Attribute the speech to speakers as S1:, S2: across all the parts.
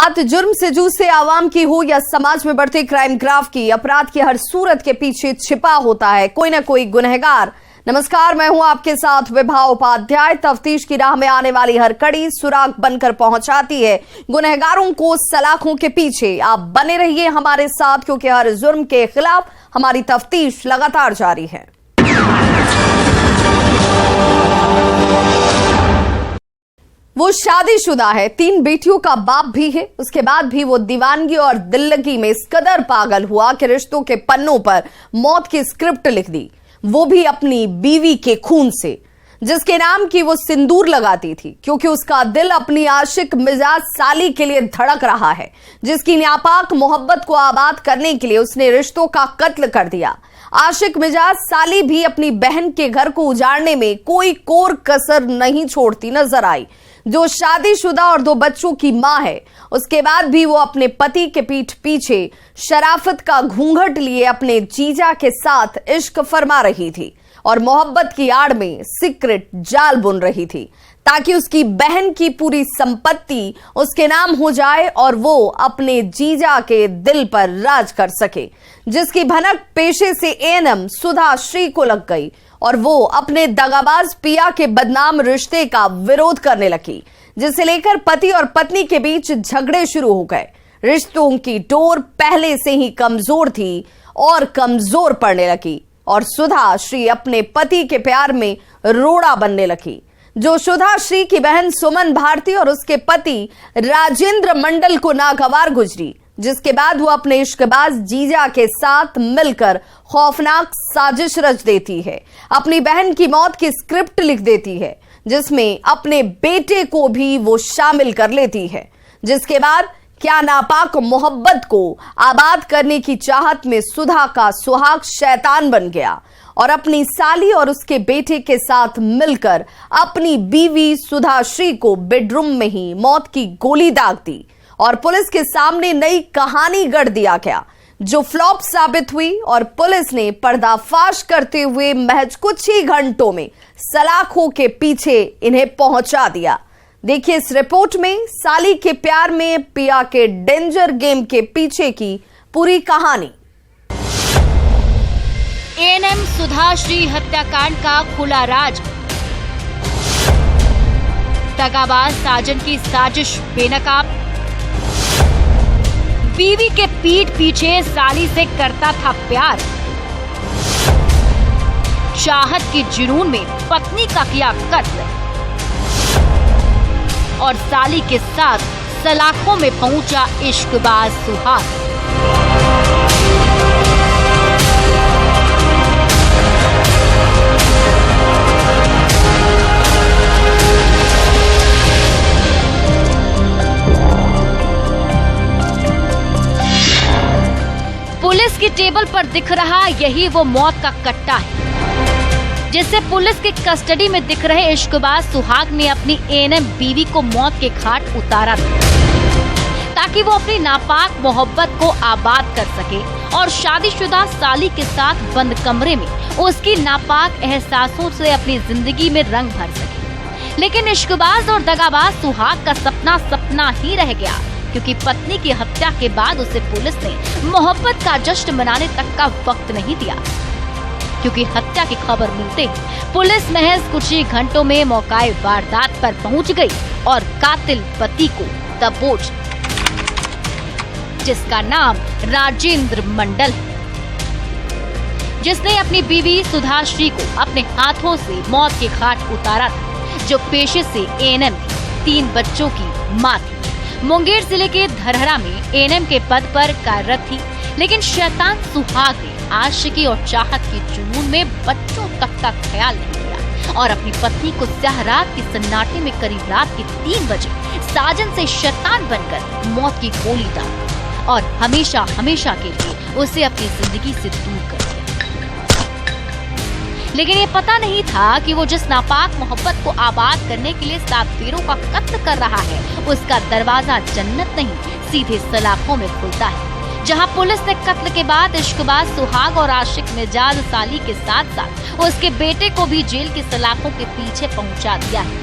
S1: बात जुर्म से जूझते आवाम की हो या समाज में बढ़ते क्राइम ग्राफ की, अपराध की हर सूरत के पीछे छिपा होता है कोई ना कोई गुनहगार। नमस्कार, मैं हूं आपके साथ विभा उपाध्याय। तफ्तीश की राह में आने वाली हर कड़ी सुराग बनकर पहुंचाती है गुनहगारों को सलाखों के पीछे। आप बने रहिए हमारे साथ, क्योंकि हर जुर्म के खिलाफ हमारी तफ्तीश लगातार जारी है। वो शादीशुदा है, 3 बेटियों का बाप भी है। उसके बाद भी वो दीवानगी और दिल्लगी में इस कदर पागल हुआ कि रिश्तों के पन्नों पर मौत की स्क्रिप्ट लिख दी, वो भी अपनी बीवी के खून से, जिसके नाम की वो सिंदूर लगाती थी, क्योंकि उसका दिल अपनी आशिक मिजाज साली के लिए धड़क रहा है, जिसकी नापाक मोहब्बत को आबाद करने के लिए उसने रिश्तों का कत्ल कर दिया। आशिक मिजाज साली भी अपनी बहन के घर को उजाड़ने में कोई कोर कसर नहीं छोड़ती नजर आई। जो शादीशुदा और 2 बच्चों की मां है, उसके बाद भी वो अपने पति के पीठ पीछे शराफत का घूंघट लिए अपने जीजा के साथ इश्क फरमा रही थी और मोहब्बत की आड़ में सीक्रेट जाल बुन रही थी, ताकि उसकी बहन की पूरी संपत्ति उसके नाम हो जाए और वो अपने जीजा के दिल पर राज कर सके। जिसकी भनक पेशे से एएनएम सुधा श्री को लग गई और वो अपने दगाबाज पिया के बदनाम रिश्ते का विरोध करने लगी, जिसे लेकर पति और पत्नी के बीच झगड़े शुरू हो गए। रिश्तों की डोर पहले से ही कमजोर थी और कमजोर पड़ने लगी और सुधा श्री अपने पति के प्यार में रोड़ा बनने लगी। जो सुधा श्री की बहन सुमन भारती और उसके पति राजेंद्र मंडल को नागवार गुजरी, जिसके बाद वो अपने इश्कबाज जीजा के साथ मिलकर खौफनाक साजिश रच देती है, अपनी बहन की मौत की स्क्रिप्ट लिख देती है, जिसमें अपने बेटे को भी वो शामिल कर लेती है। जिसके बाद क्या नापाक मोहब्बत को आबाद करने की चाहत में सुधा का सुहाग शैतान बन गया और अपनी साली और उसके बेटे के साथ मिलकर अपनी बीवी सुधा श्री को बेडरूम में ही मौत की गोली दाग दी और पुलिस के सामने नई कहानी गढ़ दिया गया, जो फ्लॉप साबित हुई और पुलिस ने पर्दाफाश करते हुए महज कुछ ही घंटों में सलाखों के पीछे इन्हें पहुंचा दिया। देखिए इस रिपोर्ट में साली के प्यार में पिया के डेंजर गेम के पीछे की पूरी कहानी।
S2: एएनएम सुधा श्री हत्याकांड का खुला राज, दगाबाज साजन की साजिश बेनकाब, बीवी के पीठ पीछे साली से करता था प्यार, चाहत की जुनून में पत्नी का किया कत्ल और साली के साथ सलाखों में पहुंचा इश्कबाज सुहाग। पुलिस की टेबल पर दिख रहा यही वो मौत का कट्टा है, जिससे पुलिस के कस्टडी में दिख रहे इश्कबाज सुहाग ने अपनी एएनएम बीवी को मौत के घाट उतारा था, ताकि वो अपनी नापाक मोहब्बत को आबाद कर सके और शादीशुदा साली के साथ बंद कमरे में उसकी नापाक एहसासों से अपनी जिंदगी में रंग भर सके। लेकिन इश्कबाज और दगाबाज सुहाग का सपना सपना ही रह गया, क्योंकि पत्नी की हत्या के बाद उसे पुलिस ने मोहब्बत का जश्न मनाने तक का वक्त नहीं दिया, क्योंकि हत्या की खबर मिलते ही पुलिस महज कुछ ही घंटों में मौकाए वारदात पर पहुंच गई और कातिल पति को दबोच, जिसका नाम राजेंद्र मंडल है, जिसने अपनी बीवी सुधा श्री को अपने हाथों से मौत के घाट उतारा था, जो पेशे से एएनएम 3 बच्चों की मां थी। मुंगेर जिले के धरहरा में एएनएम के पद पर कार्यरत थी, लेकिन शैतान सुहाग ने आशिकी और चाहत की जुनून में बच्चों तक का ख्याल नहीं किया और अपनी पत्नी को स्याह रात के सन्नाटे में करीब रात के 3 बजे साजन से शैतान बनकर मौत की गोली दाग और हमेशा हमेशा के लिए उसे अपनी जिंदगी से दूर कर दिया। लेकिन ये पता नहीं था कि वो जिस नापाक मोहब्बत को आबाद करने के लिए 7 वीरों का कत्ल कर रहा है, उसका दरवाजा जन्नत नहीं सीधे सलाखों में खुलता है, जहां पुलिस ने कत्ल के बाद इश्कबाज सुहाग और आशिक मिजाज साली के साथ साथ उसके बेटे को भी जेल की सलाखों के पीछे पहुंचा दिया है।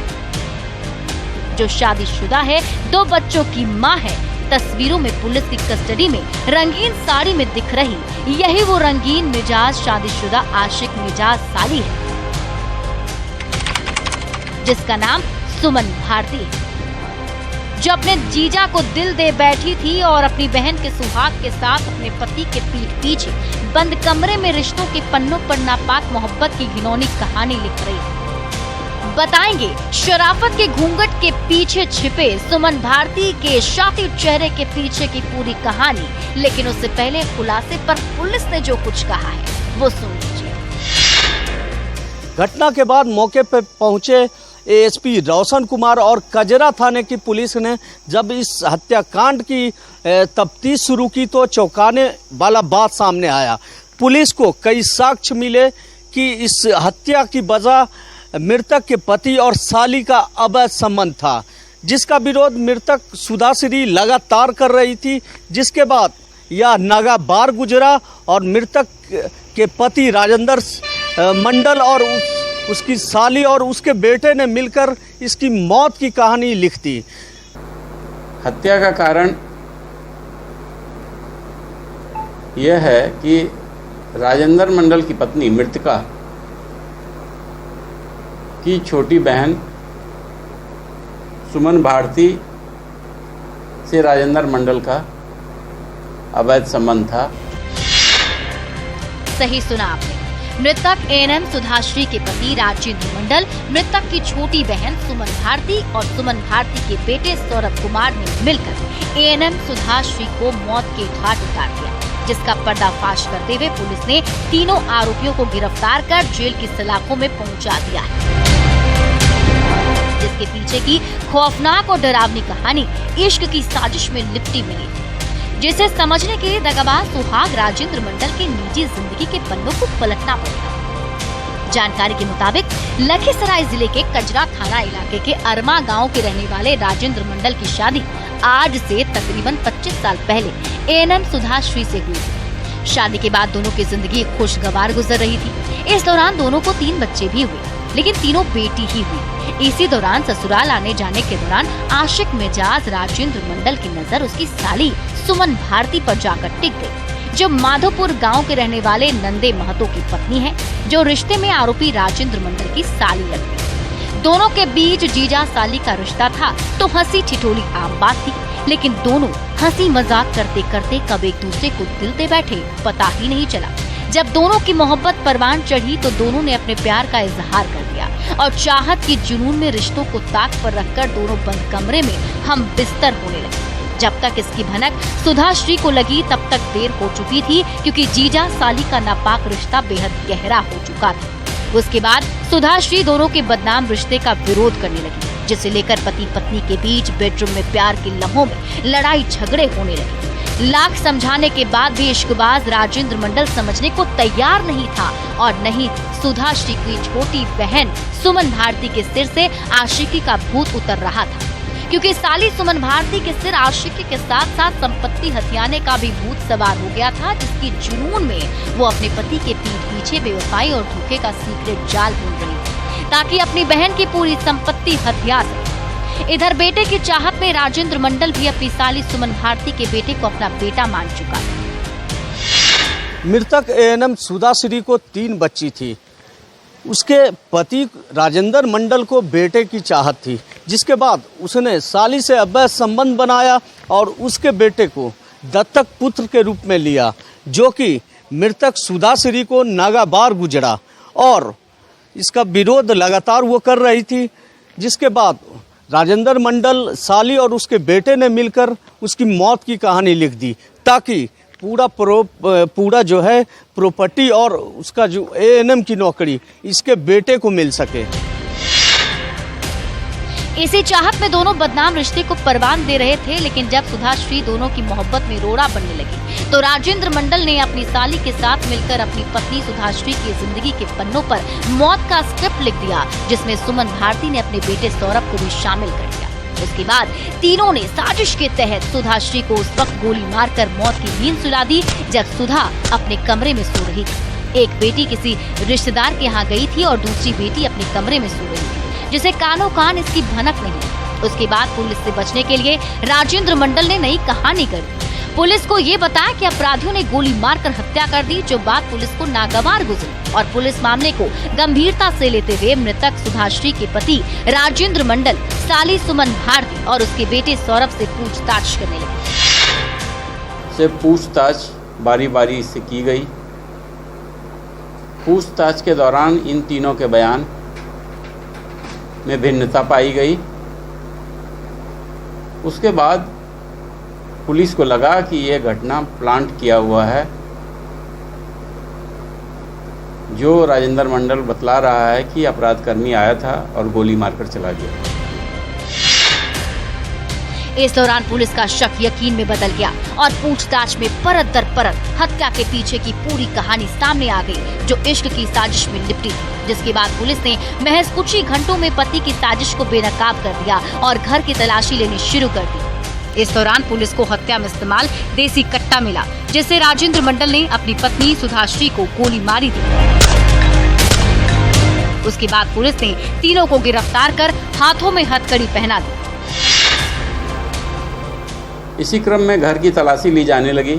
S2: जो शादीशुदा है, 2 बच्चों की मां है, तस्वीरों में पुलिस की कस्टडी में रंगीन साड़ी में दिख रही यही वो रंगीन मिजाज शादीशुदा आशिक मिजाज साली है जिसका नाम सुमन भारती है, जो अपने जीजा को दिल दे बैठी थी और अपनी बहन के सुहाग के साथ अपने पति के पीठ पीछे बंद कमरे में रिश्तों के पन्नों पर नापाक मोहब्बत की घिनौनी कहानी लिख रही है। बताएंगे शराफत के घूंघट के पीछे छिपे सुमन भारती के शातिर चेहरे के पीछे की पूरी कहानी, लेकिन उससे पहले खुलासे पर पुलिस ने जो कुछ कहा है वो सुन लीजिए।
S3: घटना के बाद मौके पर पहुंचे एएसपी रोशन कुमार और कजरा थाने की पुलिस ने जब इस हत्याकांड की तफ्तीश शुरू की तो चौंकाने वाला बात सामने आया। पुलिस को कई साक्ष्य मिले कि इस हत्या की वजह मृतक के पति और साली का अवैध संबंध था, जिसका विरोध मृतक सुधाश्री लगातार कर रही थी, जिसके बाद यह नागा बार गुजरा और मृतक के पति राजेंद्र मंडल और उसकी साली और उसके बेटे ने मिलकर इसकी मौत की कहानी लिख दी।
S4: हत्या का कारण यह है कि राजेंद्र मंडल की पत्नी मृतका की छोटी बहन सुमन भारती से राजेंद्र मंडल का अवैध संबंध था।
S2: सही सुना आपने। मृतक एएनएम सुधाश्री के पति राजेंद्र मंडल, मृतक की छोटी बहन सुमन भारती और सुमन भारती के बेटे सौरभ कुमार ने मिलकर एएनएम सुधाश्री को मौत के घाट उतार दिया, जिसका पर्दाफाश करते हुए पुलिस ने तीनों आरोपियों को गिरफ्तार कर जेल की सलाखों में पहुंचा दिया है, जिसके पीछे की खौफनाक और डरावनी कहानी इश्क की साजिश में लिपटी मिली, जिसे समझने के लिए दगाबाज सुहाग राजेंद्र मंडल के निजी जिंदगी के पन्नों को पलटना पड़ेगा। जानकारी के मुताबिक लखीसराय जिले के कजरा थाना इलाके के अरमा गांव के रहने वाले राजेंद्र मंडल की शादी आज से तकरीबन 25 साल पहले एएनएम सुधाश्री से हुई थी। शादी के बाद दोनों की जिंदगी खुशगवार गुजर रही थी। इस दौरान दोनों को 3 बच्चे भी हुए, लेकिन तीनों बेटी ही हुई। इसी दौरान ससुराल आने जाने के दौरान आशिक मिजाज राजेंद्र मंडल की नजर उसकी साली सुमन भारती पर जाकर टिक गई, जो माधोपुर गांव के रहने वाले नंदे महतो की पत्नी है, जो रिश्ते में आरोपी राजेंद्र मंडल की साली लगती। दोनों के बीच जीजा साली का रिश्ता था तो हंसी ठिठोली आम बात थी, लेकिन दोनों हंसी मजाक करते करते कब एक दूसरे को दिल दे बैठे पता ही नहीं चला। जब दोनों की मोहब्बत परवान चढ़ी तो दोनों ने अपने प्यार का इजहार कर दिया और चाहत के जुनून में रिश्तों को ताक पर रखकर दोनों बंद कमरे में हम बिस्तर होने लगे। जब तक इसकी भनक सुधाश्री को लगी तब तक देर हो चुकी थी, क्योंकि जीजा साली का नापाक रिश्ता बेहद गहरा हो चुका था। उसके बाद सुधाश्री दोनों के बदनाम रिश्ते का विरोध करने लगी, जिसे लेकर पति पत्नी के बीच बेडरूम में प्यार की लम्हों में लड़ाई झगड़े होने लगे। लाख समझाने के बाद भी इश्कबाज राजेंद्र मंडल समझने को तैयार नहीं था और नहीं सुधाश्री की छोटी बहन सुमन भारती के सिर से आशिकी का भूत उतर रहा था, क्योंकि साली सुमन भारती के सिर आशिकी के साथ साथ संपत्ति हथियाने का भी भूत सवार हो गया था, जिसकी जुनून में वो अपने पति के पीठ पीछे बेवफाई और धोखे का सीक्रेट जाल बुन रही थी, ताकि अपनी बहन की पूरी संपत्ति हथिया सके। इधर बेटे की चाहत में राजेंद्र मंडल भी अपनी साली सुमन भारती के बेटे को अपना बेटा मान चुका था।
S3: मृतक एएनएम सुधाश्री को 3 बच्ची थी। उसके पति राजेंद्र मंडल को बेटे की चाहत थी, जिसके बाद उसने साली से अवैध संबंध बनाया और उसके बेटे को दत्तक पुत्र के रूप में लिया, जो कि मृतक सुधाश्री को नागाबार गुजरा और इसका विरोध लगातार वो कर रही थी, जिसके बाद राजेंद्र मंडल, साली और उसके बेटे ने मिलकर उसकी मौत की कहानी लिख दी, ताकि पूरा जो है प्रॉपर्टी और उसका जो एएनएम की नौकरी इसके बेटे को मिल सके।
S2: इसी चाहत में दोनों बदनाम रिश्ते को परवान दे रहे थे, लेकिन जब सुधाश्री दोनों की मोहब्बत में रोड़ा बनने लगी तो राजेंद्र मंडल ने अपनी साली के साथ मिलकर अपनी पत्नी सुधाश्री की जिंदगी के पन्नों पर मौत का स्क्रिप्ट लिख दिया, जिसमें सुमन भारती ने अपने बेटे सौरभ को भी शामिल कर दिया। उसके बाद तीनों ने साजिश के तहत सुधाश्री को उस वक्त गोली मारकर मौत की नींद सुला दी जब सुधा अपने कमरे में सो रही थी। एक बेटी किसी रिश्तेदार के यहाँ गई थी और दूसरी बेटी अपने कमरे में सो रही थी, जिसे कानों कान इसकी भनक नहीं। उसके बाद पुलिस से बचने के लिए राजेंद्र मंडल ने नई कहानी गढ़ी। पुलिस को ये बताया कि अपराधियों ने गोली मारकर हत्या कर दी, जो बात पुलिस को नागवार गुजरी और पुलिस मामले को गंभीरता से लेते हुए मृतक सुधाश्री के पति राजेंद्र मंडल, साली सुमन भारती और उसके बेटे सौरभ से पूछताछ करने लगी।
S4: पूछताछ बारी बारी से की गई। पूछताछ के दौरान इन तीनों के बयान में भिन्नता पाई गई। उसके बाद पुलिस को लगा कि यह घटना प्लांट किया हुआ है। जो राजेंद्र मंडल बतला रहा है कि अपराधकर्मी आया था और गोली मारकर चला गया।
S2: इस दौरान पुलिस का शक यकीन में बदल गया और पूछताछ में परत दर परत हत्या के पीछे की पूरी कहानी सामने आ गई, जो इश्क की साजिश में लिपटी थी। जिसके बाद पुलिस ने महज कुछ ही घंटों में पति की साजिश को बेनकाब कर दिया और घर की तलाशी लेनी शुरू कर दी। इस दौरान पुलिस को हत्या में इस्तेमाल देसी कट्टा मिला, जिससे राजेंद्र मंडल ने अपनी पत्नी सुधाश्री को गोली मारी थी। उसके बाद पुलिस ने तीनों को गिरफ्तार कर हाथों में हथकड़ी पहना दी।
S4: इसी क्रम में घर की तलाशी ली जाने लगी।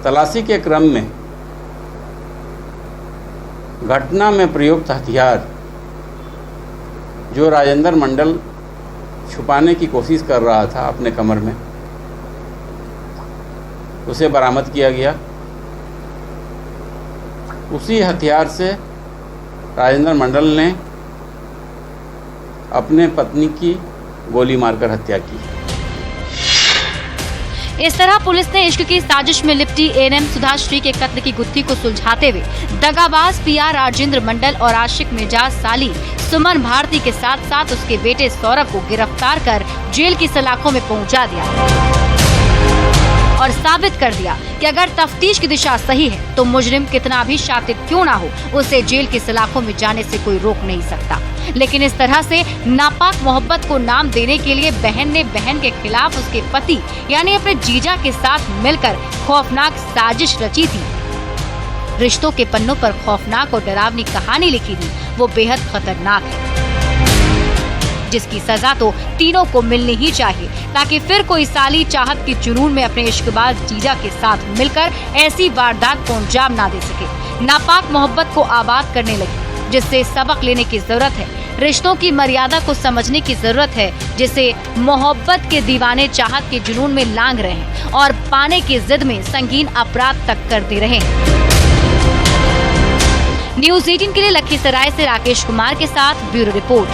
S4: तलाशी के क्रम में घटना में प्रयुक्त हथियार, जो राजेंद्र मंडल छुपाने की कोशिश कर रहा था अपने कमर में, उसे बरामद किया गया। उसी हथियार से राजेंद्र मंडल ने अपने पत्नी की गोली मारकर हत्या की।
S2: इस तरह पुलिस ने इश्क की साजिश में लिपटी एएनएम सुधाश्री के कत्ल की गुत्थी को सुलझाते हुए दगाबाज पिया राजेंद्र मंडल और आशिक मिजाज साली सुमन भारती के साथ साथ उसके बेटे सौरभ को गिरफ्तार कर जेल की सलाखों में पहुंचा दिया और साबित कर दिया कि अगर तफ्तीश की दिशा सही है तो मुजरिम कितना भी शातिर क्यों ना हो, उसे जेल की सलाखों में जाने से कोई रोक नहीं सकता। लेकिन इस तरह से नापाक मोहब्बत को नाम देने के लिए बहन ने बहन के खिलाफ उसके पति यानी अपने जीजा के साथ मिलकर खौफनाक साजिश रची थी। रिश्तों के पन्नों पर खौफनाक और डरावनी कहानी लिखी थी, वो बेहद खतरनाक है, जिसकी सजा तो तीनों को मिलनी ही चाहिए, ताकि फिर कोई साली चाहत की जुनून में अपने इश्कबाज जीजा के साथ मिलकर ऐसी वारदात को अंजाम ना दे सके। नापाक मोहब्बत को आबाद करने लगी, जिससे सबक लेने की जरूरत है। रिश्तों की मर्यादा को समझने की जरूरत है, जिसे मोहब्बत के दीवाने चाहत के जुनून में लांग रहे हैं और पाने की जिद में संगीन अपराध तक कर दे रहे हैं। न्यूज़ 18 के लिए लखीसराय से राकेश कुमार के साथ ब्यूरो रिपोर्ट।